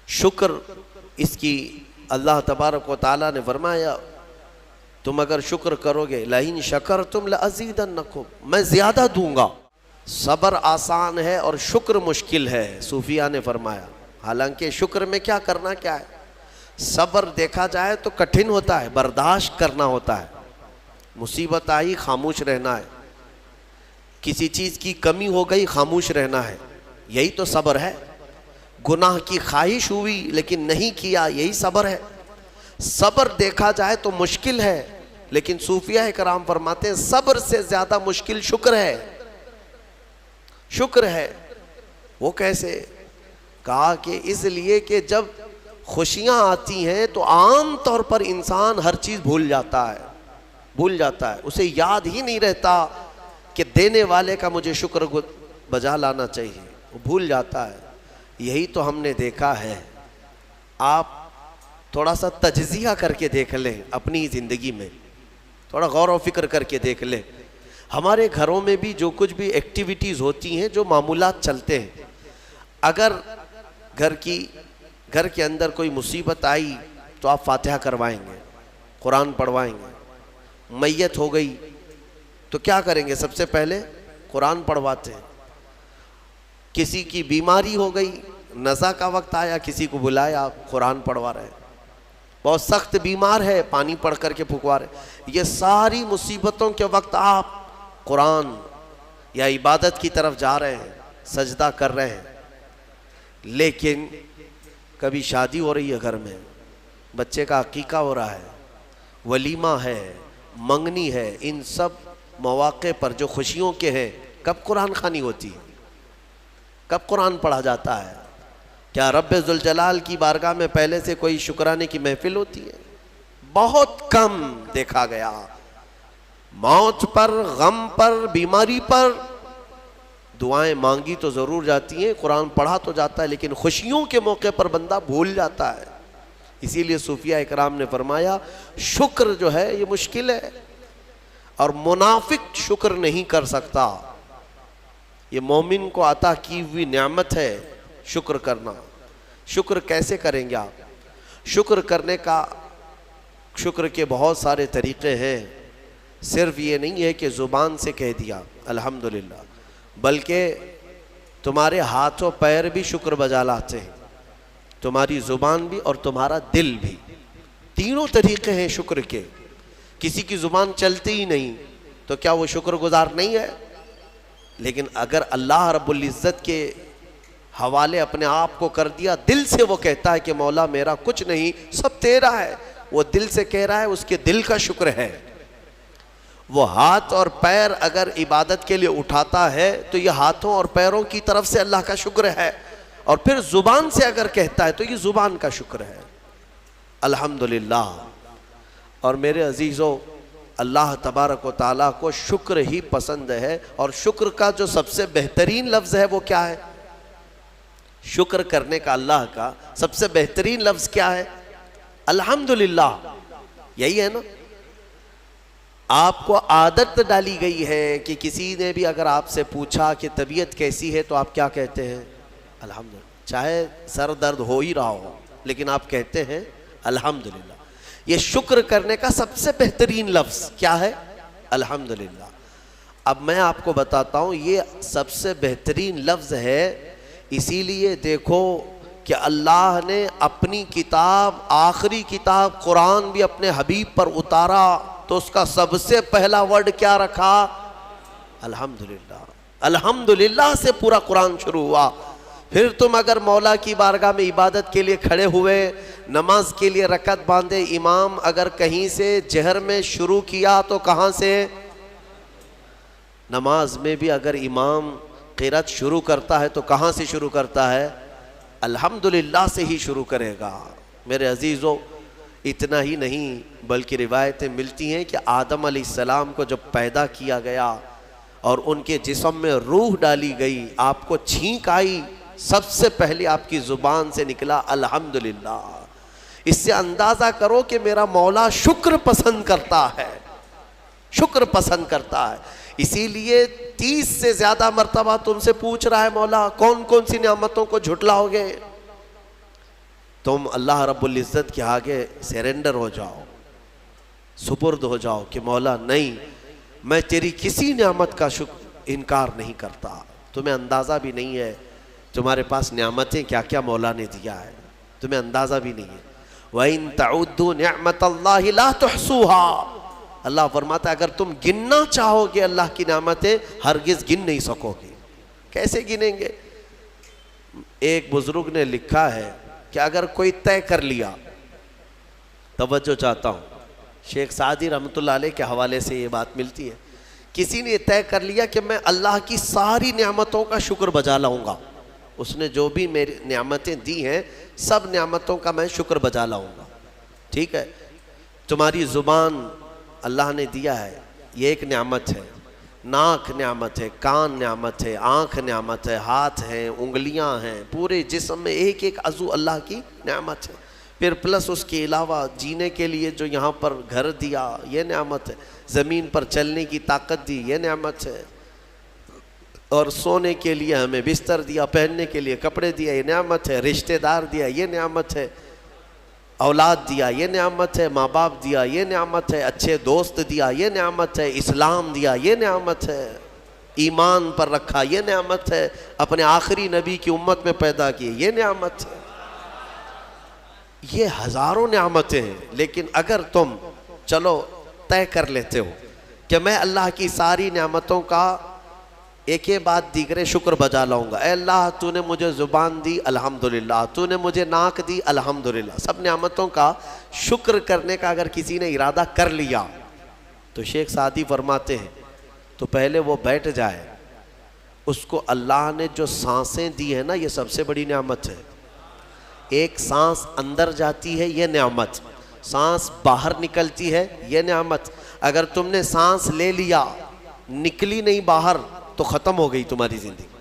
شکر اس کی اللہ تبارک و تعالیٰ نے فرمایا تم اگر شکر کرو گے لَإِن شَكَرْتُمْ لَأَزِيدَنَّكُمْ، میں زیادہ دوں گا۔ صبر آسان ہے اور شکر مشکل ہے، صوفیاء نے فرمایا۔ حالانکہ شکر میں کیا کرنا کیا ہے؟ صبر دیکھا جائے تو کٹھن ہوتا ہے، برداشت کرنا ہوتا ہے، مصیبت آئی خاموش رہنا ہے، کسی چیز کی کمی ہو گئی خاموش رہنا ہے، یہی تو صبر ہے۔ گناہ کی خواہش ہوئی لیکن نہیں کیا، یہی صبر ہے۔ صبر دیکھا جائے تو مشکل ہے، لیکن صوفیاء کرام فرماتے ہیں صبر سے زیادہ مشکل شکر ہے۔ شکر ہے وہ کیسے؟ کہا کہ اس لیے کہ جب خوشیاں آتی ہیں تو عام طور پر انسان ہر چیز بھول جاتا ہے، اسے یاد ہی نہیں رہتا کہ دینے والے کا مجھے شکر بجا لانا چاہیے، وہ بھول جاتا ہے۔ یہی تو ہم نے دیکھا ہے۔ آپ تھوڑا سا تجزیہ کر کے دیکھ لیں اپنی زندگی میں، تھوڑا غور و فکر کر کے دیکھ لیں۔ ہمارے گھروں میں بھی جو کچھ بھی ایکٹیویٹیز ہوتی ہیں، جو معمولات چلتے ہیں، اگر گھر کے اندر کوئی مصیبت آئی تو آپ فاتحہ کروائیں گے، قرآن پڑھوائیں گے۔ میت ہو گئی تو کیا کریں گے؟ سب سے پہلے قرآن پڑھواتے ہیں۔ کسی کی بیماری ہو گئی، نزا کا وقت آیا، کسی کو بلایا، قرآن پڑھوا رہے ہیں۔ بہت سخت بیمار ہے، پانی پڑھ کر کے پھکوا رہے۔ یہ ساری مصیبتوں کے وقت آپ قرآن یا عبادت کی طرف جا رہے ہیں، سجدہ کر رہے ہیں۔ لیکن کبھی شادی ہو رہی ہے گھر میں، بچے کا عقیقہ ہو رہا ہے، ولیمہ ہے، منگنی ہے، ان سب مواقع پر جو خوشیوں کے ہیں، کب قرآن خوانی ہوتی ہے؟ کب قرآن پڑھا جاتا ہے؟ کیا رب ذوالجلال کی بارگاہ میں پہلے سے کوئی شکرانے کی محفل ہوتی ہے؟ بہت کم دیکھا گیا۔ موت پر، غم پر، بیماری پر دعائیں مانگی تو ضرور جاتی ہیں، قرآن پڑھا تو جاتا ہے، لیکن خوشیوں کے موقع پر بندہ بھول جاتا ہے۔ اسی لیے صوفیاء اکرام نے فرمایا شکر جو ہے یہ مشکل ہے، اور منافق شکر نہیں کر سکتا۔ یہ مومن کو عطا کی ہوئی نعمت ہے شکر کرنا۔ شکر کیسے کریں گے آپ؟ شکر کے بہت سارے طریقے ہیں۔ صرف یہ نہیں ہے کہ زبان سے کہہ دیا الحمدللہ، بلکہ تمہارے ہاتھ و پیر بھی شکر بجا لاتے ہیں، تمہاری زبان بھی اور تمہارا دل بھی۔ تینوں طریقے ہیں شکر کے۔ کسی کی زبان چلتی ہی نہیں تو کیا وہ شکر گزار نہیں ہے؟ لیکن اگر اللہ رب العزت کے حوالے اپنے آپ کو کر دیا، دل سے وہ کہتا ہے کہ مولا میرا کچھ نہیں، سب تیرا ہے، وہ دل سے کہہ رہا ہے، اس کے دل کا شکر ہے۔ وہ ہاتھ اور پیر اگر عبادت کے لیے اٹھاتا ہے تو یہ ہاتھوں اور پیروں کی طرف سے اللہ کا شکر ہے، اور پھر زبان سے اگر کہتا ہے تو یہ زبان کا شکر ہے، الحمدللہ۔ اور میرے عزیزو، اللہ تبارک و تعالیٰ کو شکر ہی پسند ہے، اور شکر کا جو سب سے بہترین لفظ ہے وہ کیا ہے؟ شکر کرنے کا اللہ کا سب سے بہترین لفظ کیا ہے؟ الحمدللہ۔ یہی ہے نا؟ آپ کو عادت ڈالی گئی ہے کہ کسی نے بھی اگر آپ سے پوچھا کہ طبیعت کیسی ہے تو آپ کیا کہتے ہیں؟ الحمدللہ۔ چاہے سر درد ہو ہی رہا ہو لیکن آپ کہتے ہیں الحمدللہ۔ یہ شکر کرنے کا سب سے بہترین لفظ کیا ہے؟ الحمدللہ۔ اب میں آپ کو بتاتا ہوں یہ سب سے بہترین لفظ ہے، اسی لیے دیکھو کہ اللہ نے اپنی کتاب، آخری کتاب قرآن بھی اپنے حبیب پر اتارا تو اس کا سب سے پہلا ورڈ کیا رکھا؟ الحمدللہ۔ الحمدللہ سے پورا قرآن شروع ہوا۔ پھر تم اگر مولا کی بارگاہ میں عبادت کے لیے کھڑے ہوئے، نماز کے لیے رکعت باندھے، امام اگر کہیں سے جہر میں شروع کیا تو کہاں سے؟ نماز میں بھی اگر امام قرات شروع کرتا ہے تو کہاں سے شروع کرتا ہے؟ الحمدللہ سے ہی شروع کرے گا۔ میرے عزیزو، اتنا ہی نہیں بلکہ روایتیں ملتی ہیں کہ آدم علیہ السلام کو جب پیدا کیا گیا اور ان کے جسم میں روح ڈالی گئی، آپ کو چھینک آئی، سب سے پہلے آپ کی زبان سے نکلا الحمدللہ۔ اس سے اندازہ کرو کہ میرا مولا شکر پسند کرتا ہے، شکر پسند کرتا ہے۔ اسی لیے 30 سے زیادہ مرتبہ تم سے پوچھ رہا ہے مولا کون کون سی نعمتوں کو جھٹلاؤ گے؟ تم اللہ رب العزت کے آگے سیرنڈر ہو جاؤ، سپرد ہو جاؤ کہ مولا نہیں، میں تیری کسی نعمت کا انکار نہیں کرتا، تمہیں اندازہ بھی نہیں ہے تمہارے پاس نعمتیں کیا کیا مولا نے دیا ہے، تمہیں اندازہ بھی نہیں ہے۔ وَإِن تَعُدُّوا نِعْمَةَ اللَّهِ لَا تُحْصُوهَا، اللہ فرماتا ہے اگر تم گننا چاہو گے اللہ کی نعمتیں ہرگز گن نہیں سکو گے۔ کیسے گنیں گے؟ ایک بزرگ نے لکھا ہے کہ اگر کوئی طے کر لیا، توجہ چاہتا ہوں، شیخ سعدی رحمۃ اللہ علیہ کے حوالے سے یہ بات ملتی ہے، کسی نے طے کر لیا کہ میں اللہ کی ساری نعمتوں کا شکر بجا لاؤں گا، اس نے جو بھی میری نعمتیں دی ہیں سب نعمتوں کا میں شکر بجا لاؤں گا، ٹھیک ہے، تمہاری زبان اللہ نے دیا ہے، یہ ایک نعمت ہے، ناک نعمت ہے، کان نعمت ہے، آنکھ نعمت ہے، ہاتھ ہیں، انگلیاں ہیں، پورے جسم میں ایک ایک عضو اللہ کی نعمت ہے، پھر پلس اس کے علاوہ جینے کے لیے جو یہاں پر گھر دیا یہ نعمت ہے، زمین پر چلنے کی طاقت دی یہ نعمت ہے، اور سونے کے لیے ہمیں بستر دیا، پہننے کے لیے کپڑے دیا یہ نعمت ہے، رشتہ دار دیا یہ نعمت ہے، اولاد دیا یہ نعمت ہے، ماں باپ دیا یہ نعمت ہے، اچھے دوست دیا یہ نعمت ہے، اسلام دیا یہ نعمت ہے، ایمان پر رکھا یہ نعمت ہے، اپنے آخری نبی کی امت میں پیدا کیے یہ نعمت ہے، یہ ہزاروں نعمتیں ہیں۔ لیکن اگر تم چلو طے کر لیتے ہو کہ میں اللہ کی ساری نعمتوں کا ایک بعد دیگرے شکر بجا لاؤں گا، اے اللہ تو نے مجھے زبان دی الحمدللہ، تو نے مجھے ناک دی الحمدللہ، سب نعمتوں کا شکر کرنے کا اگر کسی نے ارادہ کر لیا تو شیخ سعدی فرماتے ہیں تو پہلے وہ بیٹھ جائے، اس کو اللہ نے جو سانسیں دی ہیں نا یہ سب سے بڑی نعمت ہے، ایک سانس اندر جاتی ہے یہ نعمت، سانس باہر نکلتی ہے یہ نعمت، اگر تم نے سانس لے لیا نکلی نہیں باہر تو ختم ہو گئی تمہاری زندگی،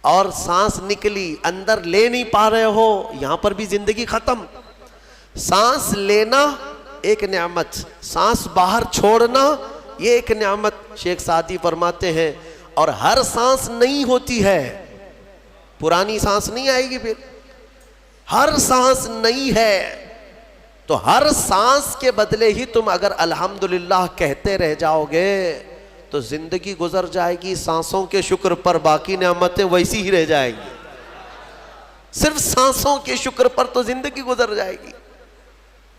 اور سانس نکلی اندر لے نہیں پا رہے ہو یہاں پر بھی زندگی ختم۔ سانس لینا ایک نعمت، سانس باہر چھوڑنا یہ ایک نعمت، شیخ سعدی فرماتے ہیں، اور ہر سانس نہیں ہوتی ہے، پرانی سانس نہیں آئے گی، پھر ہر سانس نہیں ہے، تو ہر سانس کے بدلے ہی تم اگر الحمدللہ کہتے رہ جاؤ گے تو زندگی گزر جائے گی سانسوں کے شکر پر، باقی نعمتیں ویسی ہی رہ جائیں گی، صرف سانسوں کے شکر پر تو زندگی گزر جائے گی۔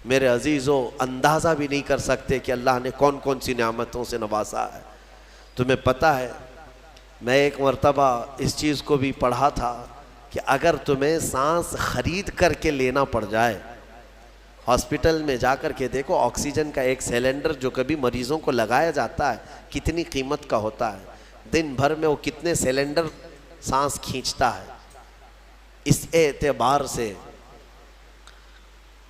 میرے عزیزو اندازہ بھی نہیں کر سکتے کہ اللہ نے کون کون سی نعمتوں سے نوازا ہے۔ تمہیں پتہ ہے میں ایک مرتبہ اس چیز کو بھی پڑھا تھا کہ اگر تمہیں سانس خرید کر کے لینا پڑ جائے، ہاسپٹل میں جا کر کے دیکھو آکسیجن کا ایک سلنڈر جو کبھی مریضوں کو لگایا جاتا ہے کتنی قیمت کا ہوتا ہے، دن بھر میں وہ کتنے سلنڈر سانس کھینچتا ہے۔ اس اعتبار سے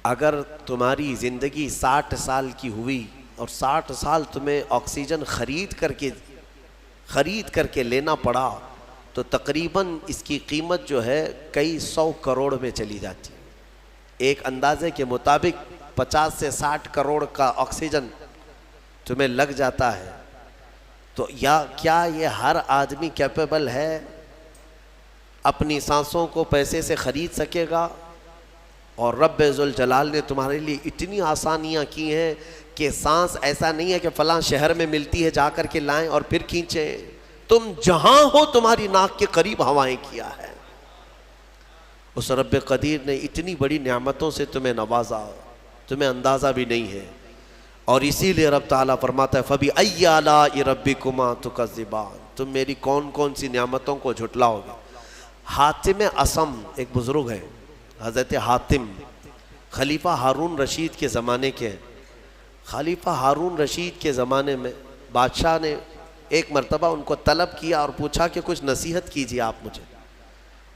اگر تمہاری زندگی 60 سال کی ہوئی اور 60 سال تمہیں آکسیجن خرید کر کے لینا پڑا تو تقریباً اس کی قیمت جو ہے کئی 100 کروڑ میں چلی جاتی ہے۔ ایک اندازے کے مطابق 50 سے 60 کروڑ کا آکسیجن تمہیں لگ جاتا ہے، تو کیا یہ ہر آدمی کیپیبل ہے اپنی سانسوں کو پیسے سے خرید سکے گا؟ اور رب ذوالجلال نے تمہارے لیے اتنی آسانیاں کی ہیں کہ سانس ایسا نہیں ہے کہ فلاں شہر میں ملتی ہے جا کر کے لائیں اور پھر کھینچیں، تم جہاں ہو تمہاری ناک کے قریب ہوائیں کیا ہے۔ اس رب قدیر نے اتنی بڑی نعمتوں سے تمہیں نوازا، تمہیں اندازہ بھی نہیں ہے، اور اسی لیے رب تعالیٰ فرماتا ہے فَبِأَيِّ آلَاءِ رَبِّكُمَا تُكَذِّبَانِ، تم میری کون کون سی نعمتوں کو جھٹلاؤ گے۔ حاتم اصم ایک بزرگ ہے، حضرت حاتم خلیفہ ہارون رشید کے زمانے کے ہیں۔ خلیفہ ہارون رشید کے زمانے میں بادشاہ نے ایک مرتبہ ان کو طلب کیا اور پوچھا کہ کچھ نصیحت کیجیے آپ مجھے۔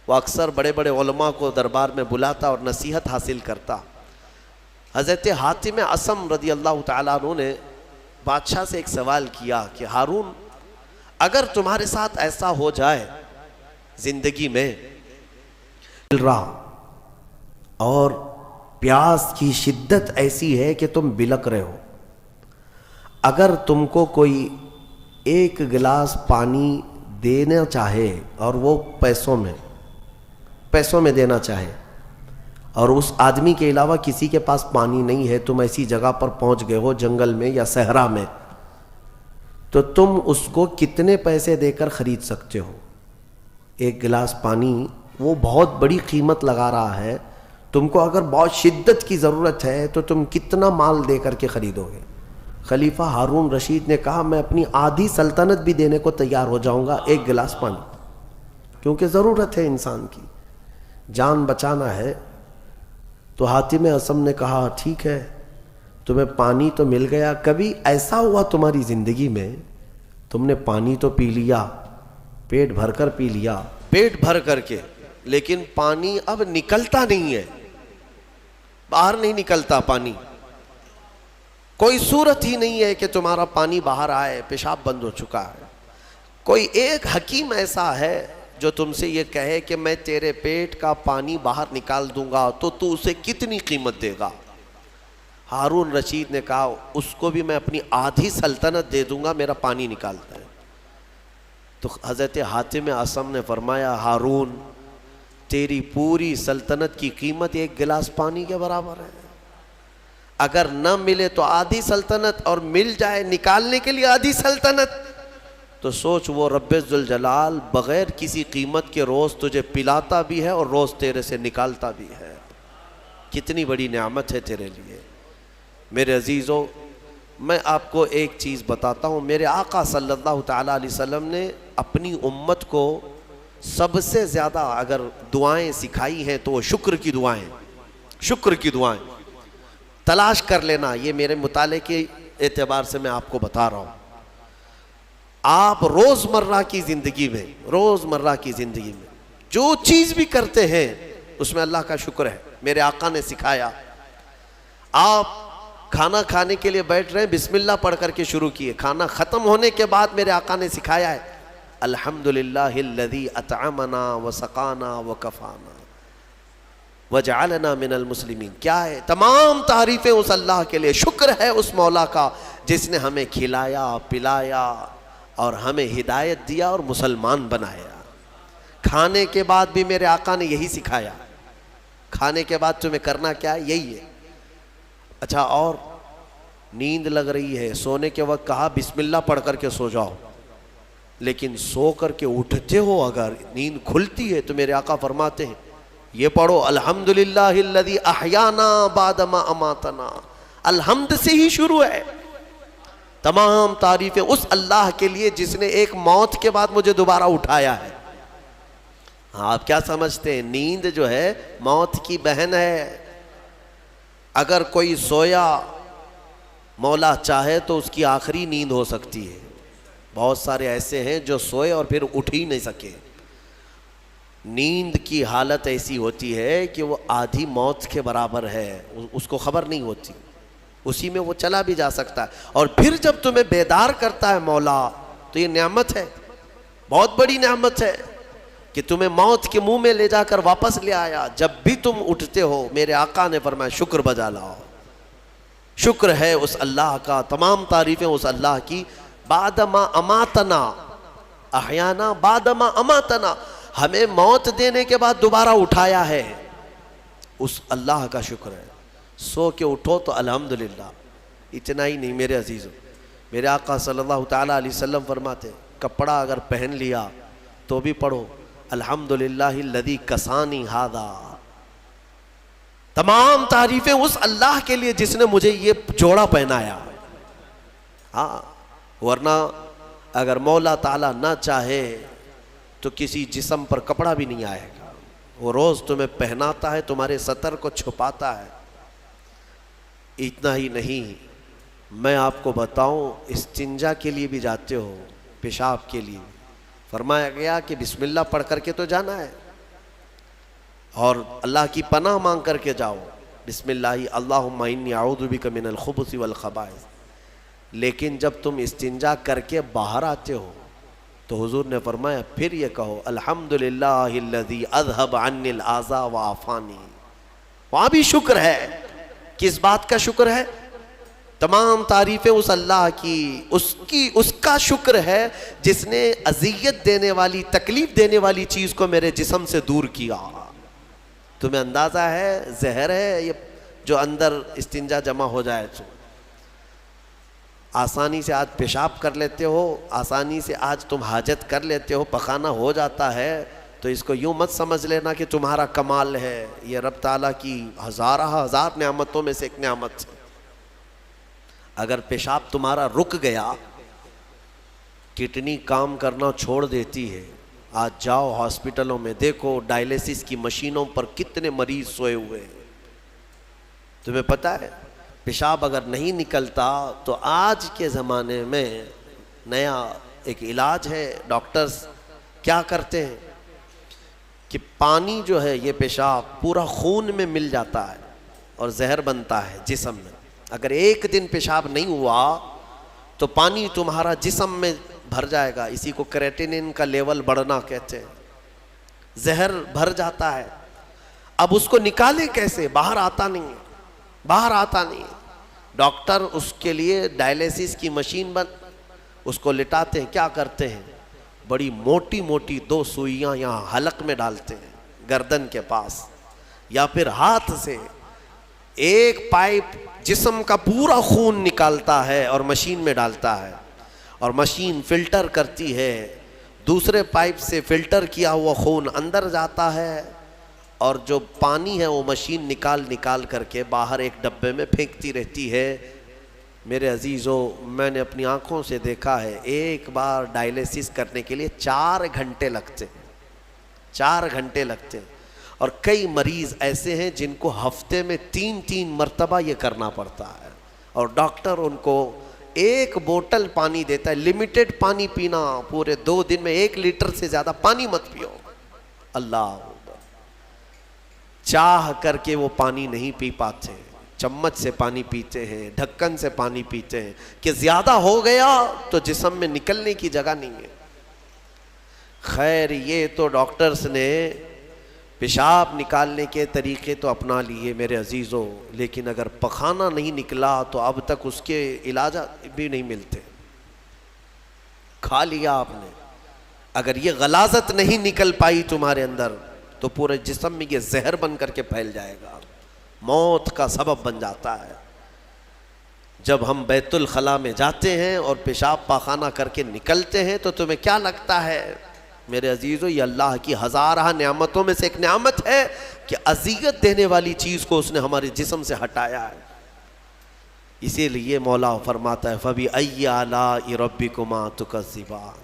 وہ اکثر بڑے بڑے علماء کو دربار میں بلاتا اور نصیحت حاصل کرتا۔ حضرت حاتم اصم رضی اللہ تعالیٰ عنہ نے بادشاہ سے ایک سوال کیا کہ ہارون اگر تمہارے ساتھ ایسا ہو جائے زندگی میں اور پیاس کی شدت ایسی ہے کہ تم بلک رہے ہو، اگر تم کو کوئی ایک گلاس پانی دینا چاہے اور وہ پیسوں میں دینا چاہے، اور اس آدمی کے علاوہ کسی کے پاس پانی نہیں ہے، تم ایسی جگہ پر پہنچ گئے ہو جنگل میں یا صحرا میں، تو تم اس کو کتنے پیسے دے کر خرید سکتے ہو؟ ایک گلاس پانی وہ بہت بڑی قیمت لگا رہا ہے، تم کو اگر بہت شدت کی ضرورت ہے تو تم کتنا مال دے کر کے خریدو گے؟ خلیفہ ہارون رشید نے کہا میں اپنی آدھی سلطنت بھی دینے کو تیار ہو جاؤں گا ایک گلاس پانی، کیونکہ ضرورت ہے انسان کی، جان بچانا ہے۔ تو حاتم اصم نے کہا ٹھیک ہے، تمہیں پانی تو مل گیا، کبھی ایسا ہوا تمہاری زندگی میں تم نے پانی تو پی لیا، پیٹ بھر کر پی لیا، پیٹ بھر کر کے، لیکن پانی اب نکلتا نہیں ہے، باہر نہیں نکلتا پانی، کوئی صورت ہی نہیں ہے کہ تمہارا پانی باہر آئے، پیشاب بند ہو چکا ہے۔ کوئی ایک حکیم ایسا ہے جو تم سے یہ کہے کہ میں تیرے پیٹ کا پانی باہر نکال دوں گا تو تو اسے کتنی قیمت دے گا؟ ہارون رشید نے کہا اس کو بھی میں اپنی آدھی سلطنت دے دوں گا، میرا پانی نکالتا ہے۔ تو حضرت حاتم اصم نے فرمایا ہارون تیری پوری سلطنت کی قیمت ایک گلاس پانی کے برابر ہے، اگر نہ ملے تو آدھی سلطنت اور مل جائے نکالنے کے لیے آدھی سلطنت، تو سوچ وہ رب ذوالجلال بغیر کسی قیمت کے روز تجھے پلاتا بھی ہے اور روز تیرے سے نکالتا بھی ہے، کتنی بڑی نعمت ہے تیرے لیے۔ میرے عزیزوں، میں آپ کو ایک چیز بتاتا ہوں، میرے آقا صلی اللہ تعالیٰ علیہ وسلم نے اپنی امت کو سب سے زیادہ اگر دعائیں سکھائی ہیں تو وہ شکر کی دعائیں، شکر کی دعائیں تلاش کر لینا، یہ میرے مطالعے کے اعتبار سے میں آپ کو بتا رہا ہوں۔ آپ روزمرہ کی زندگی میں جو چیز بھی کرتے ہیں اس میں اللہ کا شکر ہے، میرے آقا نے سکھایا۔ آپ کھانا کھانے کے لیے بیٹھ رہے ہیں، بسم اللہ پڑھ کر کے شروع کیے، کھانا ختم ہونے کے بعد میرے آقا نے سکھایا ہے الحمدللہ الذی اطعمنا وسقانا وکفانا وجعلنا من المسلمین۔ کیا ہے؟ تمام تعریفیں اس اللہ کے لیے، شکر ہے اس مولا کا جس نے ہمیں کھلایا پلایا اور ہمیں ہدایت دیا اور مسلمان بنایا۔ کھانے کے بعد بھی میرے آقا نے یہی سکھایا، کھانے کے بعد تمہیں کرنا کیا ہے؟ یہی ہے۔ اچھا، اور نیند لگ رہی ہے، سونے کے وقت کہا بسم اللہ پڑھ کر کے سو جاؤ، لیکن سو کر کے اٹھتے ہو اگر نیند کھلتی ہے تو میرے آقا فرماتے ہیں یہ پڑھو الحمدللہ الذی احیانا بعد ما اماتنا۔ الحمد سے ہی شروع ہے، تمام تعریفیں اس اللہ کے لیے جس نے ایک موت کے بعد مجھے دوبارہ اٹھایا ہے۔ آپ کیا سمجھتے ہیں؟ نیند جو ہے موت کی بہن ہے۔ اگر کوئی سویا مولا چاہے تو اس کی آخری نیند ہو سکتی ہے، بہت سارے ایسے ہیں جو سوئے اور پھر اٹھ ہی نہیں سکے۔ نیند کی حالت ایسی ہوتی ہے کہ وہ آدھی موت کے برابر ہے، اس کو خبر نہیں ہوتی، اسی میں وہ چلا بھی جا سکتا ہے، اور پھر جب تمہیں بیدار کرتا ہے مولا تو یہ نعمت ہے، بہت بڑی نعمت ہے کہ تمہیں موت کے منہ میں لے جا کر واپس لے آیا۔ جب بھی تم اٹھتے ہو میرے آقا نے فرمایا شکر بجا لاؤ، شکر ہے اس اللہ کا، تمام تعریفیں اس اللہ کی۔ بعد ما اماتنا احیانا بعد ما اماتنا، ہمیں موت دینے کے بعد دوبارہ اٹھایا ہے، اس اللہ کا شکر ہے۔ سو کے اٹھو تو الحمدللہ۔ اتنا ہی نہیں میرے عزیزوں، میرے آقا صلی اللہ تعالیٰ علیہ وسلم فرماتے کپڑا اگر پہن لیا تو بھی پڑھو الحمدللہ الذی کسانی ھذا۔ تمام تعریفیں اس اللہ کے لیے جس نے مجھے یہ جوڑا پہنایا۔ ہاں، ورنہ اگر مولا تعالیٰ نہ چاہے تو کسی جسم پر کپڑا بھی نہیں آئے گا، وہ روز تمہیں پہناتا ہے، تمہارے ستر کو چھپاتا ہے۔ اتنا ہی نہیں، میں آپ کو بتاؤں استنجا کے لیے بھی جاتے ہو، پیشاب کے لیے فرمایا گیا کہ بسم اللہ پڑھ کر کے تو جانا ہے اور اللہ کی پناہ مانگ کر کے جاؤ، بسم اللہ اللہم انی اعوذ بک من الخبث والخبائث۔ لیکن جب تم استنجا کر کے باہر آتے ہو تو حضور نے فرمایا پھر یہ کہو الحمدللہ الذی اذھب عنی الاذی وعافانی۔ وہاں بھی شکر ہے، کس بات کا شکر ہے؟ تمام تعریفیں اس اللہ کی، اس کا شکر ہے جس نے اذیت دینے والی، تکلیف دینے والی چیز کو میرے جسم سے دور کیا۔ تمہیں اندازہ ہے زہر ہے یہ جو اندر استنجا جمع ہو جائے تو آسانی سے آج پیشاب کر لیتے ہو، آسانی سے آج تم حاجت کر لیتے ہو، پخانہ ہو جاتا ہے، تو اس کو یوں مت سمجھ لینا کہ تمہارا کمال ہے، یہ رب تعالیٰ کی ہزار نعمتوں میں سے ایک نعمت ہے۔ اگر پیشاب تمہارا رک گیا، کڈنی کام کرنا چھوڑ دیتی ہے، آج جاؤ ہاسپٹلوں میں دیکھو ڈائلیسس کی مشینوں پر کتنے مریض سوئے ہوئے ہیں۔ تمہیں پتہ ہے پیشاب اگر نہیں نکلتا تو آج کے زمانے میں نیا ایک علاج ہے، ڈاکٹرز کیا کرتے ہیں کہ پانی جو ہے یہ پیشاب پورا خون میں مل جاتا ہے اور زہر بنتا ہے جسم میں۔ اگر ایک دن پیشاب نہیں ہوا تو پانی تمہارا جسم میں بھر جائے گا، اسی کو کریٹینن کا لیول بڑھنا کہتے ہیں، زہر بھر جاتا ہے۔ اب اس کو نکالے کیسے؟ باہر آتا نہیں ہے، باہر آتا نہیں ہے۔ ڈاکٹر اس کے لیے ڈائلیسس کی مشین اس کو لٹاتے ہیں، کیا کرتے ہیں بڑی موٹی موٹی 2 سوئیاں یہاں حلق میں ڈالتے ہیں گردن کے پاس، یا پھر ہاتھ سے ایک پائپ جسم کا پورا خون نکالتا ہے اور مشین میں ڈالتا ہے، اور مشین فلٹر کرتی ہے، دوسرے پائپ سے فلٹر کیا ہوا خون اندر جاتا ہے، اور جو پانی ہے وہ مشین نکال کر کے باہر ایک ڈبے میں پھینکتی رہتی ہے۔ میرے عزیزو، میں نے اپنی آنکھوں سے دیکھا ہے ایک بار ڈائلیسس کرنے کے لیے 4 گھنٹے لگتے ہیں، 4 گھنٹے لگتے ہیں، اور کئی مریض ایسے ہیں جن کو ہفتے میں 3 مرتبہ یہ کرنا پڑتا ہے، اور ڈاکٹر ان کو 1 بوتل پانی دیتا ہے، لمیٹڈ پانی پینا، پورے 2 دن میں 1 لیٹر سے زیادہ پانی مت پیو۔ اللہ چاہ کر کے وہ پانی نہیں پی پاتے، چمچ سے پانی پیتے ہیں، ڈھکن سے پانی پیتے ہیں کہ زیادہ ہو گیا تو جسم میں نکلنے کی جگہ نہیں ہے۔ خیر یہ تو ڈاکٹرز نے پیشاب نکالنے کے طریقے تو اپنا لیے میرے عزیزوں، لیکن اگر پخانہ نہیں نکلا تو اب تک اس کے علاج بھی نہیں ملتے۔ کھا لیا آپ نے، اگر یہ غلاظت نہیں نکل پائی تمہارے اندر تو پورے جسم میں یہ زہر بن کر کے پھیل جائے گا، موت کا سبب بن جاتا ہے۔ جب ہم بیت الخلاء میں جاتے ہیں اور پیشاب پاخانہ کر کے نکلتے ہیں تو تمہیں کیا لگتا ہے میرے عزیزو؟ یہ اللہ کی ہزارہ نعمتوں میں سے ایک نعمت ہے کہ اذیت دینے والی چیز کو اس نے ہمارے جسم سے ہٹایا ہے۔ اسی لیے مولا فرماتا ہے فَبِأَيِّ آلَاءِ رَبِّكُمَا تُكَذِّبَانِ،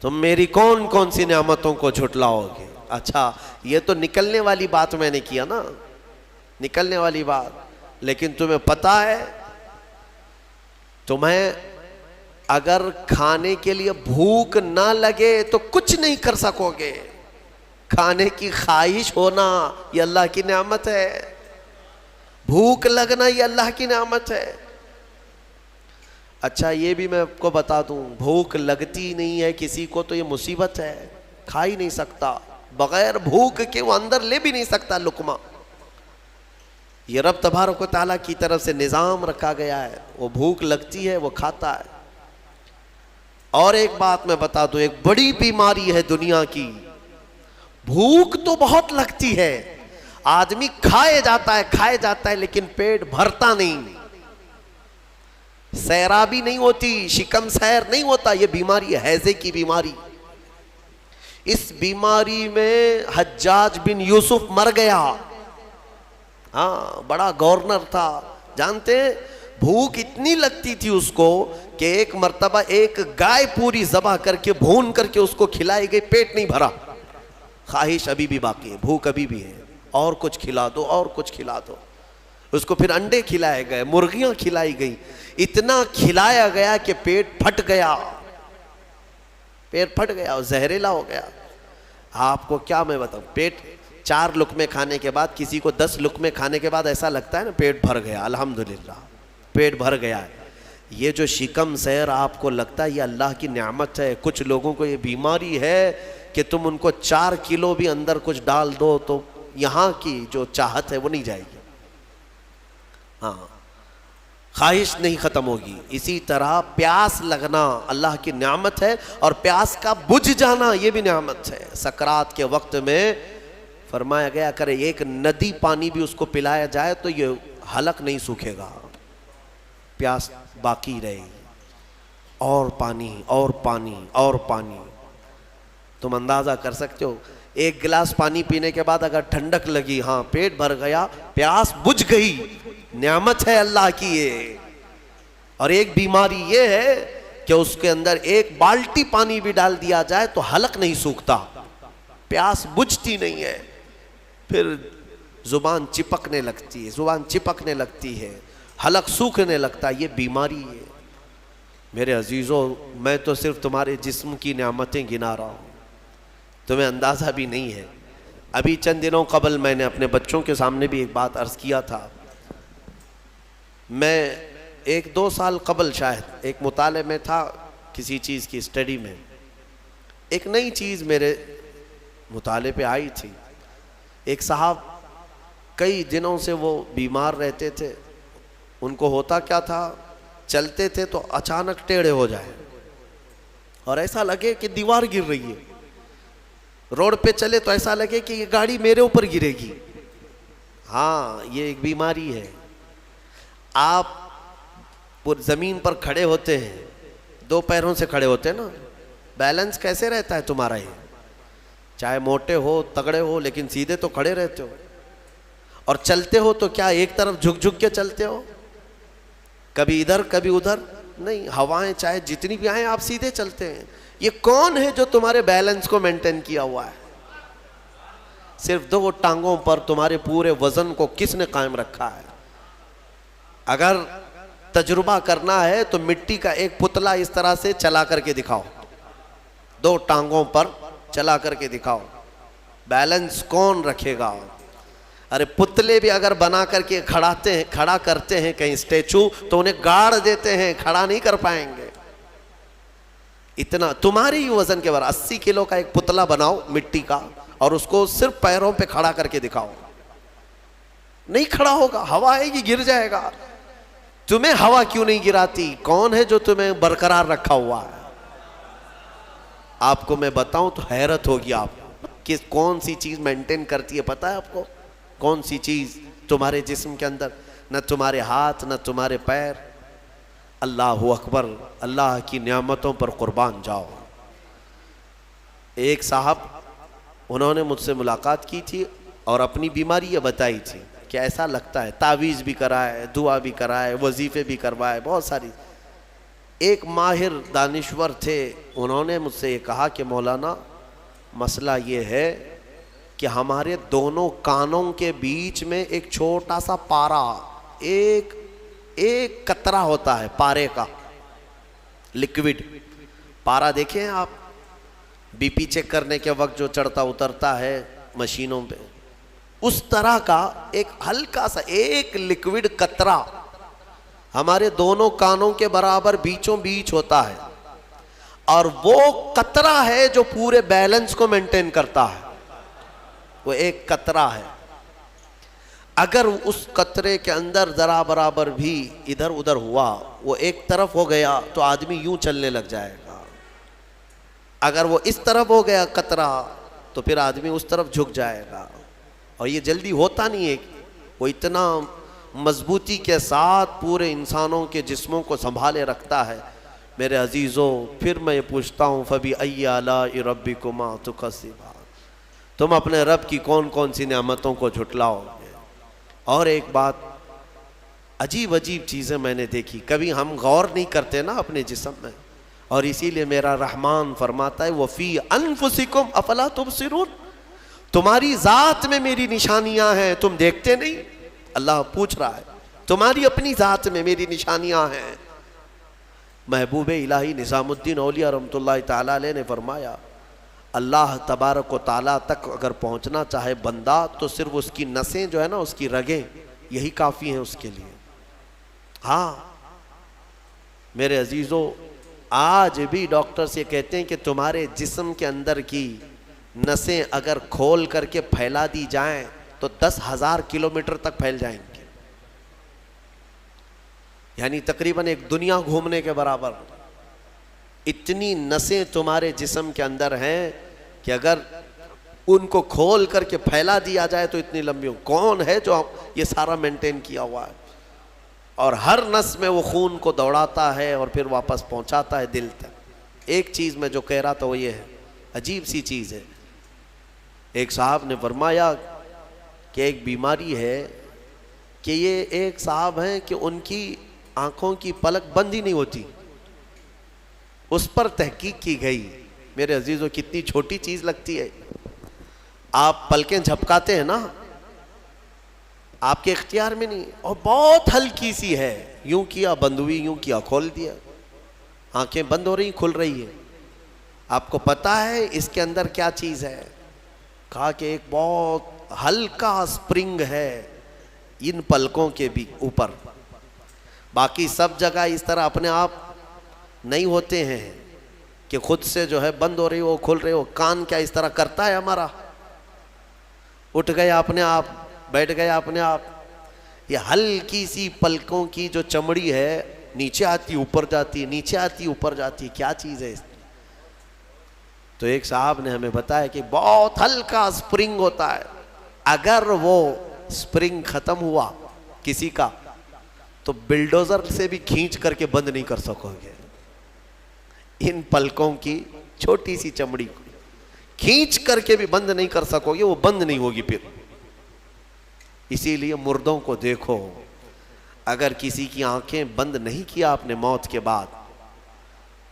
تم میری کون کون سی نعمتوں کو جھٹلاؤ گے؟ اچھا یہ تو نکلنے والی بات میں نے کیا نا، نکلنے والی بات، لیکن تمہیں پتہ ہے تمہیں اگر کھانے کے لیے بھوک نہ لگے تو کچھ نہیں کر سکو گے۔ کھانے کی خواہش ہونا یہ اللہ کی نعمت ہے، بھوک لگنا یہ اللہ کی نعمت ہے۔ اچھا یہ بھی میں آپ کو بتا دوں، بھوک لگتی نہیں ہے کسی کو تو یہ مصیبت ہے، کھا ہی نہیں سکتا، بغیر بھوک کے وہ اندر لے بھی نہیں سکتا لقمہ۔ یہ رب تبارک و تعالیٰ کی طرف سے نظام رکھا گیا ہے، وہ بھوک لگتی ہے وہ کھاتا ہے۔ اور ایک بات میں بتا دوں، ایک بڑی بیماری ہے دنیا کی، بھوک تو بہت لگتی ہے، آدمی کھائے جاتا ہے لیکن پیٹ بھرتا نہیں، سیرابی نہیں ہوتی، شکم سیر نہیں ہوتا۔ یہ بیماری ہے ہیضے کی بیماری۔ اس بیماری میں حجاج بن یوسف مر گیا، ہاں بڑا گورنر تھا، جانتے ہیں بھوک اتنی لگتی تھی اس کو کہ ایک مرتبہ ایک گائے پوری ذبح کر کے بھون کر کے اس کو کھلائی گئی، پیٹ نہیں بھرا، خواہش ابھی بھی باقی ہے، بھوک ابھی بھی ہے، اور کچھ کھلا دو اور کچھ کھلا دو۔ اس کو پھر انڈے کھلائے گئے، مرغیاں کھلائی گئی، اتنا کھلایا گیا کہ پیٹ پھٹ گیا، پیٹ پھٹ گیا اور زہریلا ہو گیا۔ آپ کو کیا میں بتاؤں، پیٹ 4 لقمے کھانے کے بعد، کسی کو 10 لقمے کھانے کے بعد ایسا لگتا ہے نا پیٹ بھر گیا، الحمدللہ پیٹ بھر گیا ہے۔ یہ جو شکم سیر آپ کو لگتا ہے یہ اللہ کی نعمت ہے۔ کچھ لوگوں کو یہ بیماری ہے کہ تم ان کو 4 کلو بھی اندر کچھ ڈال دو تو یہاں کی جو چاہت ہے وہ نہیں جائے گی، ہاں خواہش نہیں ختم ہوگی۔ اسی طرح پیاس لگنا اللہ کی نعمت ہے، اور پیاس کا بجھ جانا یہ بھی نعمت ہے۔ سکرات کے وقت میں فرمایا گیا اگر ایک ندی پانی بھی اس کو پلایا جائے تو یہ حلق نہیں سوکھے گا، پیاس باقی رہے گی، اور پانی اور پانی اور پانی۔ تم اندازہ کر سکتے ہو ایک گلاس پانی پینے کے بعد اگر ٹھنڈک لگی، ہاں پیٹ بھر گیا، پیاس بجھ گئی، نعمت ہے اللہ کی یہ۔ اور ایک بیماری یہ ہے کہ اس کے اندر ایک بالٹی پانی بھی ڈال دیا جائے تو حلق نہیں سوکھتا، پیاس بجھتی نہیں ہے، پھر زبان چپکنے لگتی ہے، زبان چپکنے لگتی ہے، حلق سوکھنے لگتا ہے، یہ بیماری ہے۔ میرے عزیزوں، میں تو صرف تمہارے جسم کی نعمتیں گنا رہا ہوں، تمہیں اندازہ بھی نہیں ہے۔ ابھی چند دنوں قبل میں نے اپنے بچوں کے سامنے بھی ایک بات عرض کیا تھا۔ میں 1-2 سال قبل شاید ایک مطالعے میں تھا، کسی چیز کی اسٹڈی میں، ایک نئی چیز میرے مطالعے پہ آئی تھی۔ ایک صاحب کئی دنوں سے وہ بیمار رہتے تھے، ان کو ہوتا کیا تھا، چلتے تھے تو اچانک ٹیڑھے ہو جائے اور ایسا لگے کہ دیوار گر رہی ہے، روڈ پہ چلے تو ایسا لگے کہ یہ گاڑی میرے اوپر گرے گی۔ ہاں یہ ایک بیماری ہے۔ آپ زمین پر کھڑے ہوتے ہیں، 2 پیروں سے کھڑے ہوتے ہیں نا، بیلنس کیسے رہتا ہے تمہارا؟ یہ چاہے موٹے ہو تگڑے ہو لیکن سیدھے تو کھڑے رہتے ہو، اور چلتے ہو تو کیا ایک طرف جھک جھک کے چلتے ہو، کبھی ادھر کبھی ادھر نہیں، ہوائیں چاہے جتنی بھی آئیں آپ سیدھے چلتے ہیں۔ یہ کون ہے جو تمہارے بیلنس کو مینٹین کیا ہوا ہے؟ صرف 2 ٹانگوں پر تمہارے پورے وزن کو کس نے قائم رکھا ہے؟ اگر تجربہ کرنا ہے تو مٹی کا ایک پتلا اس طرح سے چلا کر کے دکھاؤ، 2 ٹانگوں پر چلا کر کے دکھاؤ، بیلنس کون رکھے گا؟ ارے پتلے بھی اگر بنا کر کے کھڑا کرتے ہیں کہیں اسٹیچو تو انہیں گاڑ دیتے ہیں، کھڑا نہیں کر پائیں گے۔ اتنا تمہاری ہی وزن کے برابر 80 کلو کا ایک پتلا بناؤ مٹی کا اور اس کو صرف پیروں پہ کھڑا کر کے دکھاؤ، نہیں کھڑا ہوگا، ہوا آئے گی گر جائے گا۔ تمہیں ہوا کیوں نہیں گراتی؟ کون ہے جو تمہیں برقرار رکھا ہوا ہے؟ آپ کو میں بتاؤں تو حیرت ہوگی آپ کہ کون سی چیز مینٹین کرتی ہے، پتہ ہے آپ کو کون سی چیز تمہارے جسم کے اندر؟ نہ تمہارے ہاتھ نہ تمہارے پیر۔ اللہ اکبر، اللہ کی نعمتوں پر قربان جاؤ۔ ایک صاحب انہوں نے مجھ سے ملاقات کی تھی اور اپنی بیماری یہ بتائی تھی کہ ایسا لگتا ہے، تعویذ بھی کرائے، دعا بھی کرائے، وظیفے بھی کروائے، بہت ساری۔ ایک ماہر دانشور تھے، انہوں نے مجھ سے یہ کہا کہ مولانا مسئلہ یہ ہے کہ ہمارے دونوں کانوں کے بیچ میں ایک چھوٹا سا پارا، ایک قطرہ ہوتا ہے پارے کا، لکوڈ پارا دیکھیں آپ بی پی چیک کرنے کے وقت جو چڑھتا اترتا ہے مشینوں پہ، اس طرح کا ایک ہلکا سا ایک لکوڈ قطرہ ہمارے دونوں کانوں کے برابر بیچوں بیچ ہوتا ہے، اور وہ قطرہ ہے جو پورے بیلنس کو مینٹین کرتا ہے۔ وہ ایک قطرہ ہے، اگر اس قطرے کے اندر ذرا برابر بھی ادھر ادھر ہوا، وہ ایک طرف ہو گیا تو آدمی یوں چلنے لگ جائے گا، اگر وہ اس طرف ہو گیا قطرہ تو پھر آدمی اس طرف جھک جائے گا۔ اور یہ جلدی ہوتا نہیں ہے، وہ اتنا مضبوطی کے ساتھ پورے انسانوں کے جسموں کو سنبھالے رکھتا ہے۔ میرے عزیزوں، پھر میں یہ پوچھتا ہوں فَبِأَيِّ آلَاءِ رَبِّكُمَا تُكَذِّبَانِ، تم اپنے رب کی کون کون سی نعمتوں کو جھٹلاؤ گے؟ اور ایک بات، عجیب عجیب چیزیں میں نے دیکھی، کبھی ہم غور نہیں کرتے نا اپنے جسم میں، اور اسی لیے میرا رحمان فرماتا ہے وَفِي أَنفُسِكُمْ أَفَلَا تُبْصِرُونَ، تمہاری ذات میں میری نشانیاں ہیں، تم دیکھتے نہیں؟ اللہ پوچھ رہا ہے، تمہاری اپنی ذات میں میری نشانیاں ہیں۔ محبوب الہی نظام الدین اولیاء رحمۃ اللہ تعالیٰ علیہ نے فرمایا، اللہ تبارک و تعالیٰ تک اگر پہنچنا چاہے بندہ تو صرف اس کی نسیں جو ہے نا، اس کی رگیں، یہی کافی ہیں اس کے لیے۔ ہاں میرے عزیزوں، آج بھی ڈاکٹرز یہ کہتے ہیں کہ تمہارے جسم کے اندر کی نسیں اگر کھول کر کے پھیلا دی جائیں تو 10,000 کلومیٹر تک پھیل جائیں گے، یعنی تقریباً ایک دنیا گھومنے کے برابر۔ اتنی نسیں تمہارے جسم کے اندر ہیں کہ اگر ان کو کھول کر کے پھیلا دیا جائے تو اتنی لمبی کون ہے جو یہ سارا مینٹین کیا ہوا ہے؟ اور ہر نس میں وہ خون کو دوڑاتا ہے اور پھر واپس پہنچاتا ہے دل تک۔ ایک چیز میں جو کہہ رہا تھا وہ یہ ہے، عجیب سی چیز ہے، ایک صاحب نے فرمایا کہ ایک بیماری ہے کہ یہ ایک صاحب ہیں کہ ان کی آنکھوں کی پلک بند ہی نہیں ہوتی، اس پر تحقیق کی گئی۔ میرے عزیزوں کتنی چھوٹی چیز لگتی ہے، آپ پلکیں جھپکاتے ہیں نا، آپ کے اختیار میں نہیں، اور بہت ہلکی سی ہے، یوں کیا بند ہوئی، یوں کیا کھول دیا، آنکھیں بند ہو رہی کھل رہی ہے۔ آپ کو پتا ہے اس کے اندر کیا چیز ہے؟ کہا کہ ایک بہت ہلکا سپرنگ ہے ان پلکوں کے بھی اوپر، باقی سب جگہ اس طرح اپنے آپ نہیں ہوتے ہیں کہ خود سے جو ہے بند ہو رہی ہو کھل رہی ہو۔ کان کیا اس طرح کرتا ہے ہمارا؟ اٹھ گیا اپنے آپ، بیٹھ گیا اپنے آپ۔ یہ ہلکی سی پلکوں کی جو چمڑی ہے نیچے آتی اوپر جاتی، نیچے آتی اوپر جاتی، کیا چیز ہے؟ تو ایک صاحب نے ہمیں بتایا کہ بہت ہلکا سپرنگ ہوتا ہے، اگر وہ سپرنگ ختم ہوا کسی کا تو بلڈوزر سے بھی کھینچ کر کے بند نہیں کر سکو گے۔ ان پلکوں کی چھوٹی سی چمڑی کو کھینچ کر کے بھی بند نہیں کر سکو گے، وہ بند نہیں ہوگی پھر۔ اسی لیے مردوں کو دیکھو، اگر کسی کی آنکھیں بند نہیں کیا آپ نے موت کے بعد،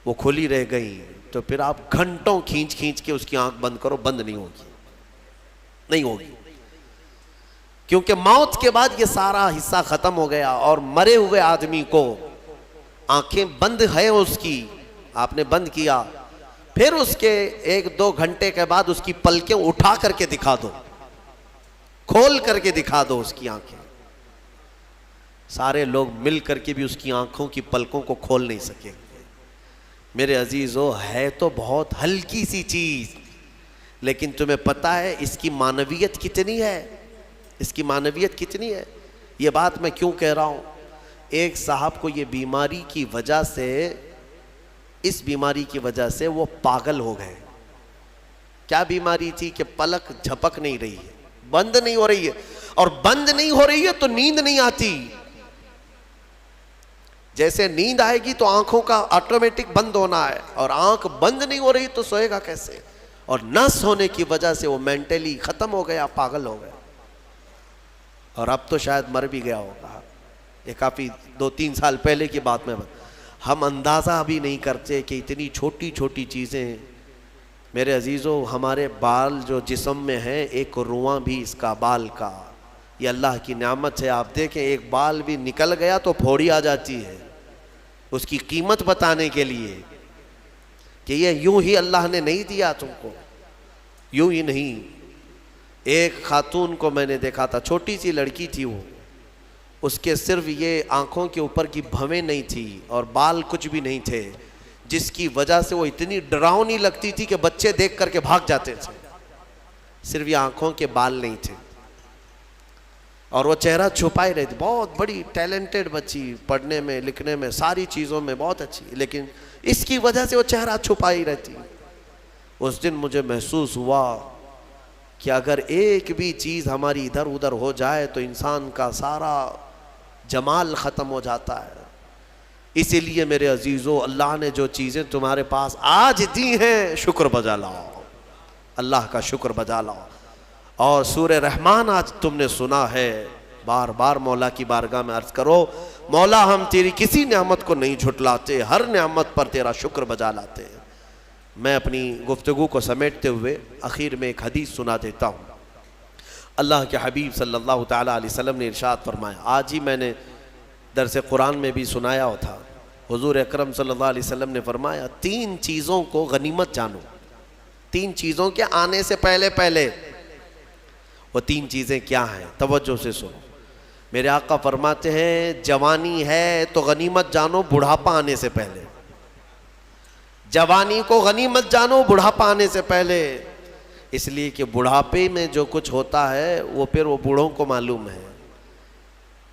وہ کھلی رہ گئی، تو پھر آپ گھنٹوں کھینچ کھینچ کے اس کی آنکھ بند کرو، بند نہیں ہوگی، نہیں ہوگی، کیونکہ موت کے بعد یہ سارا حصہ ختم ہو گیا۔ اور مرے ہوئے آدمی کو آنکھیں بند ہے اس کی، آپ نے بند کیا، پھر اس کے 1-2 گھنٹے کے بعد اس کی پلکیں اٹھا کر کے دکھا دو، کھول کر کے دکھا دو اس کی آنکھیں، سارے لوگ مل کر کے بھی اس کی آنکھوں کی پلکوں کو کھول نہیں سکیں گے۔ میرے عزیزو، ہے تو بہت ہلکی سی چیز، لیکن تمہیں پتہ ہے اس کی معنویت کتنی ہے؟ اس کی معنویت کتنی ہے؟ یہ بات میں کیوں کہہ رہا ہوں؟ ایک صاحب کو یہ بیماری کی وجہ سے، اس بیماری کی وجہ سے وہ پاگل ہو گئے۔ کیا بیماری تھی؟ کہ پلک جھپک نہیں رہی ہے، بند نہیں ہو رہی ہے، اور بند نہیں ہو رہی ہے تو نیند نہیں آتی۔ جیسے نیند آئے گی تو آنکھوں کا آٹومیٹک بند ہونا ہے، اور آنکھ بند نہیں ہو رہی تو سوئے گا کیسے؟ اور نس ہونے کی وجہ سے وہ مینٹلی ختم ہو گیا، پاگل ہو گیا، اور اب تو شاید مر بھی گیا ہوگا۔ یہ کافی 2-3 سال پہلے کی بات میں ہم اندازہ بھی نہیں کرتے کہ اتنی چھوٹی چھوٹی چیزیں۔ میرے عزیزو، ہمارے بال جو جسم میں ہیں، ایک رواں بھی اس کا بال کا، یہ اللہ کی نعمت ہے۔ آپ دیکھیں ایک بال بھی نکل گیا تو پھوڑی آ جاتی ہے، اس کی قیمت بتانے کے لیے کہ یہ یوں ہی اللہ نے نہیں دیا تم کو، یوں ہی نہیں۔ ایک خاتون کو میں نے دیکھا تھا، چھوٹی سی لڑکی تھی، وہ اس کے صرف یہ آنکھوں کے اوپر کی بھویں نہیں تھی اور بال کچھ بھی نہیں تھے، جس کی وجہ سے وہ اتنی ڈراؤنی لگتی تھی کہ بچے دیکھ کر کے بھاگ جاتے تھے۔ صرف یہ آنکھوں کے بال نہیں تھے، اور وہ چہرہ چھپائے رہتی۔ بہت بڑی ٹیلنٹڈ بچی، پڑھنے میں لکھنے میں ساری چیزوں میں بہت اچھی، لیکن اس کی وجہ سے وہ چہرہ چھپائی رہتی۔ اس دن مجھے محسوس ہوا کہ اگر ایک بھی چیز ہماری ادھر ادھر ہو جائے تو انسان کا سارا جمال ختم ہو جاتا ہے۔ اسی لیے میرے عزیزو، اللہ نے جو چیزیں تمہارے پاس آج دی ہیں، شکر بجا لاؤ، اللہ کا شکر بجا لاؤ۔ اور سورہ رحمان آج تم نے سنا ہے، بار بار مولا کی بارگاہ میں عرض کرو، مولا ہم تیری کسی نعمت کو نہیں جھٹلاتے، ہر نعمت پر تیرا شکر بجا لاتے ہیں۔ میں اپنی گفتگو کو سمیٹتے ہوئے آخر میں ایک حدیث سنا دیتا ہوں۔ اللہ کے حبیب صلی اللہ تعالیٰ علیہ وسلم نے ارشاد فرمایا، آج ہی میں نے درس قرآن میں بھی سنایا تھا، حضور اکرم صلی اللہ علیہ وسلم نے فرمایا، 3 چیزوں کو غنیمت جانو، 3 چیزوں کے آنے سے پہلے پہلے۔ وہ 3 چیزیں کیا ہیں؟ توجہ سے سنو۔ میرے آقا فرماتے ہیں، جوانی ہے تو غنیمت جانو بڑھاپا آنے سے پہلے، جوانی کو غنیمت جانو بڑھاپا آنے سے پہلے، اس لیے کہ بڑھاپے میں جو کچھ ہوتا ہے وہ پھر وہ بوڑھوں کو معلوم ہے،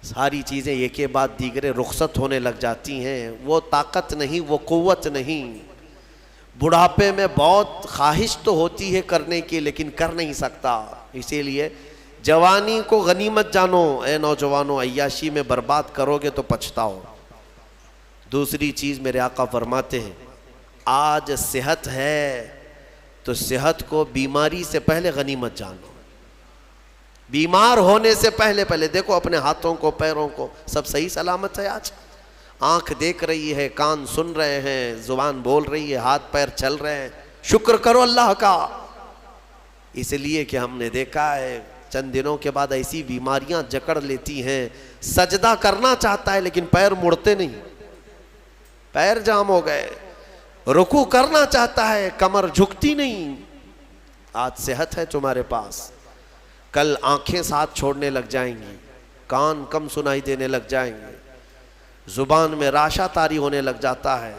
ساری چیزیں ایک کے بعد دیگرے رخصت ہونے لگ جاتی ہیں، وہ طاقت نہیں، وہ قوت نہیں۔ بڑھاپے میں بہت خواہش تو ہوتی ہے کرنے کی لیکن کر نہیں سکتا. اسی لیے جوانی کو غنیمت جانو. اے نوجوانوں، عیاشی میں برباد کرو گے تو پچھتاؤ. دوسری چیز میرے آقا فرماتے ہیں آج صحت ہے تو صحت کو بیماری سے پہلے غنیمت جانو. بیمار ہونے سے پہلے دیکھو اپنے ہاتھوں کو، پیروں کو، سب صحیح سلامت ہے. آج آنکھ دیکھ رہی ہے، کان سن رہے ہیں، زبان بول رہی ہے، ہاتھ پیر چل رہے ہیں. شکر کرو اللہ کا. اس لیے کہ ہم نے دیکھا ہے چند دنوں کے بعد ایسی بیماریاں جکڑ لیتی ہیں، سجدہ کرنا چاہتا ہے لیکن پیر مڑتے نہیں، پیر جام ہو گئے. رکوع کرنا چاہتا ہے، کمر جھکتی نہیں. آج صحت ہے تمہارے پاس، کل آنکھیں ساتھ چھوڑنے لگ جائیں گی، کان کم سنائی دینے لگ جائیں گے، زبان میں راشا طاری ہونے لگ جاتا ہے،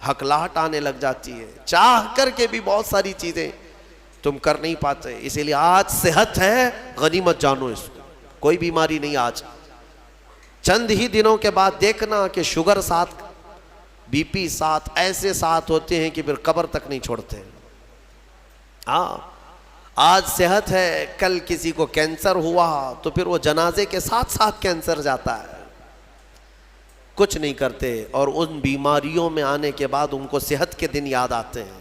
ہکلاہٹ آنے لگ جاتی ہے. چاہ کر کے بھی بہت ساری چیزیں تم کر نہیں پاتے. اسی لیے آج صحت ہے، غنیمت جانو اس کو. کوئی بیماری نہیں. آج چند ہی دنوں کے بعد دیکھنا کہ شوگر ساتھ، بی پی ساتھ، ایسے ساتھ ہوتے ہیں کہ پھر قبر تک نہیں چھوڑتے. ہاں آج صحت ہے، کل کسی کو کینسر ہوا تو پھر وہ جنازے کے ساتھ ساتھ کینسر جاتا ہے. کچھ نہیں کرتے اور ان بیماریوں میں آنے کے بعد ان کو صحت کے دن یاد آتے ہیں.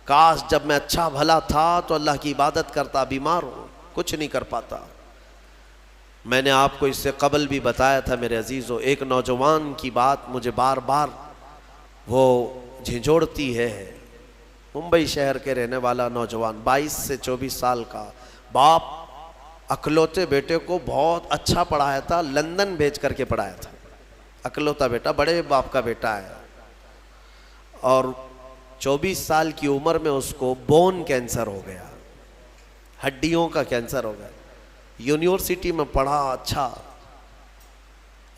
کاش جب میں اچھا بھلا تھا تو اللہ کی عبادت کرتا. بیمار ہوں، کچھ نہیں کر پاتا. میں نے آپ کو اس سے قبل بھی بتایا تھا میرے عزیزو، ایک نوجوان کی بات مجھے بار بار وہ جھنجھوڑتی ہے. ممبئی شہر کے رہنے والا نوجوان، 22 سے 24 سال کا. باپ اکلوتے بیٹے کو بہت اچھا پڑھایا تھا، لندن بھیج کر کے پڑھایا تھا. اکلوتا بیٹا، بڑے باپ کا بیٹا ہے، اور 24 سال کی عمر میں اس کو بون کینسر ہو گیا، ہڈیوں کا کینسر ہو گیا. یونیورسٹی میں پڑھا اچھا،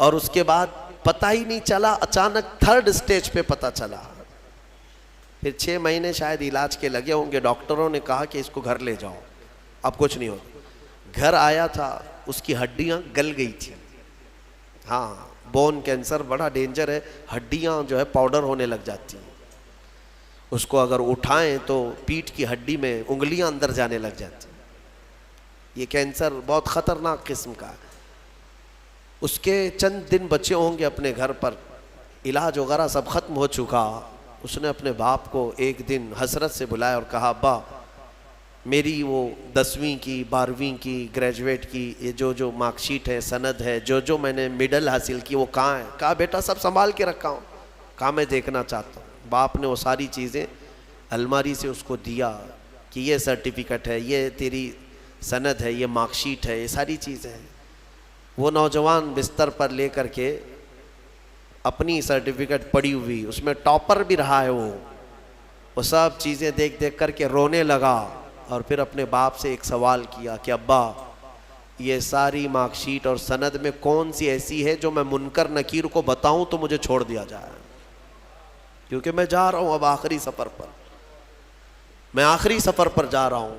اور اس کے بعد پتہ ہی نہیں چلا، اچانک 3rd سٹیج پہ پتہ چلا. پھر 6 مہینے شاید علاج کے لگے ہوں گے. ڈاکٹروں نے کہا کہ اس کو گھر لے جاؤ، اب کچھ نہیں ہوتا. گھر آیا تھا، اس کی ہڈیاں گل گئی تھیں. ہاں، بون کینسر بڑا ڈینجر ہے، ہڈیاں جو ہے پاؤڈر ہونے لگ جاتی ہیں. اس کو اگر اٹھائیں تو پیٹھ کی ہڈی میں انگلیاں اندر جانے لگ جاتی ہیں. یہ کینسر بہت خطرناک قسم کا ہے. اس کے چند دن بچے ہوں گے اپنے گھر پر، علاج وغیرہ سب ختم ہو چکا. اس نے اپنے باپ کو ایک دن حسرت سے بلایا اور کہا ابا میری وہ 10ویں کی 12ویں کی گریجویٹ کی یہ جو مارک شیٹ ہے، سند ہے، جو میں نے میڈل حاصل کی وہ کہاں ہے؟ کہا بیٹا سب سنبھال کے رکھا ہوں. کہا میں دیکھنا چاہتا ہوں. باپ نے وہ ساری چیزیں الماری سے اس کو دیا کہ یہ سرٹیفکیٹ ہے، یہ تیری سند ہے، یہ مارک شیٹ ہے، یہ ساری چیزیں ہیں. وہ نوجوان بستر پر لے کر کے اپنی سرٹیفکیٹ پڑی ہوئی، اس میں ٹاپر بھی رہا ہے، وہ سب چیزیں دیکھ دیکھ کر کے رونے لگا. اور پھر اپنے باپ سے ایک سوال کیا کہ ابا یہ ساری مارک شیٹ اور سند میں کون سی ایسی ہے جو میں منکر نکیر کو بتاؤں تو مجھے چھوڑ دیا جائے؟ کیونکہ میں جا رہا ہوں اب آخری سفر پر، میں آخری سفر پر جا رہا ہوں.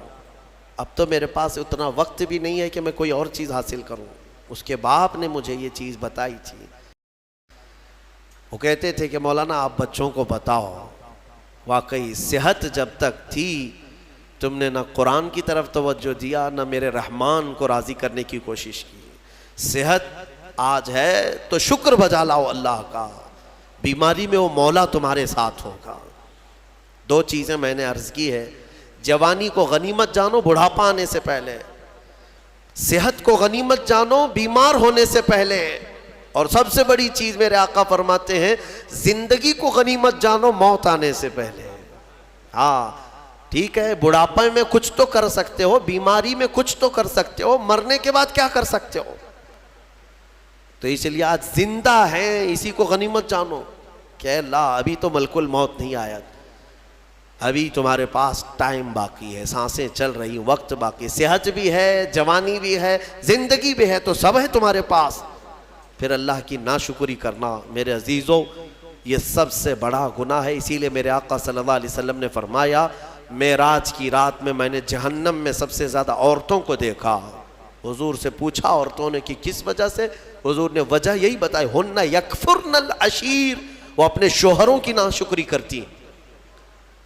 اب تو میرے پاس اتنا وقت بھی نہیں ہے کہ میں کوئی اور چیز حاصل کروں. اس کے باپ نے مجھے یہ چیز بتائی تھی. وہ کہتے تھے کہ مولانا آپ بچوں کو بتاؤ، واقعی صحت جب تک تھی تم نے نہ قرآن کی طرف توجہ دیا، نہ میرے رحمان کو راضی کرنے کی کوشش کی. صحت آج ہے تو شکر بجا لاؤ اللہ کا. بیماری میں وہ مولا تمہارے ساتھ ہوگا. 2 چیزیں میں نے عرض کی ہے. جوانی کو غنیمت جانو بڑھاپا آنے سے پہلے، صحت کو غنیمت جانو بیمار ہونے سے پہلے، اور سب سے بڑی چیز میرے آقا فرماتے ہیں زندگی کو غنیمت جانو موت آنے سے پہلے. ہاں ٹھیک ہے، بڑھاپے میں کچھ تو کر سکتے ہو، بیماری میں کچھ تو کر سکتے ہو، مرنے کے بعد کیا کر سکتے ہو؟ تو اس لیے آج زندہ ہیں، اسی کو غنیمت جانو کہ اللہ ابھی تو ملک الموت نہیں آیا، ابھی تمہارے پاس ٹائم باقی ہے، سانسیں چل رہی، وقت باقی، صحت بھی ہے، جوانی بھی ہے، زندگی بھی ہے، تو سب ہے تمہارے پاس. پھر اللہ کی ناشکری کرنا میرے عزیزوں یہ سب سے بڑا گناہ ہے. اسی لیے میرے آقا صلی اللہ علیہ وسلم نے فرمایا معراج کی رات میں نے جہنم میں سب سے زیادہ عورتوں کو دیکھا. حضور سے پوچھا عورتوں نے کہ کس وجہ سے؟ حضور نے وجہ یہی بتائی، ہن یکفرن العشیر، وہ اپنے شوہروں کی ناشکری کرتی ہیں.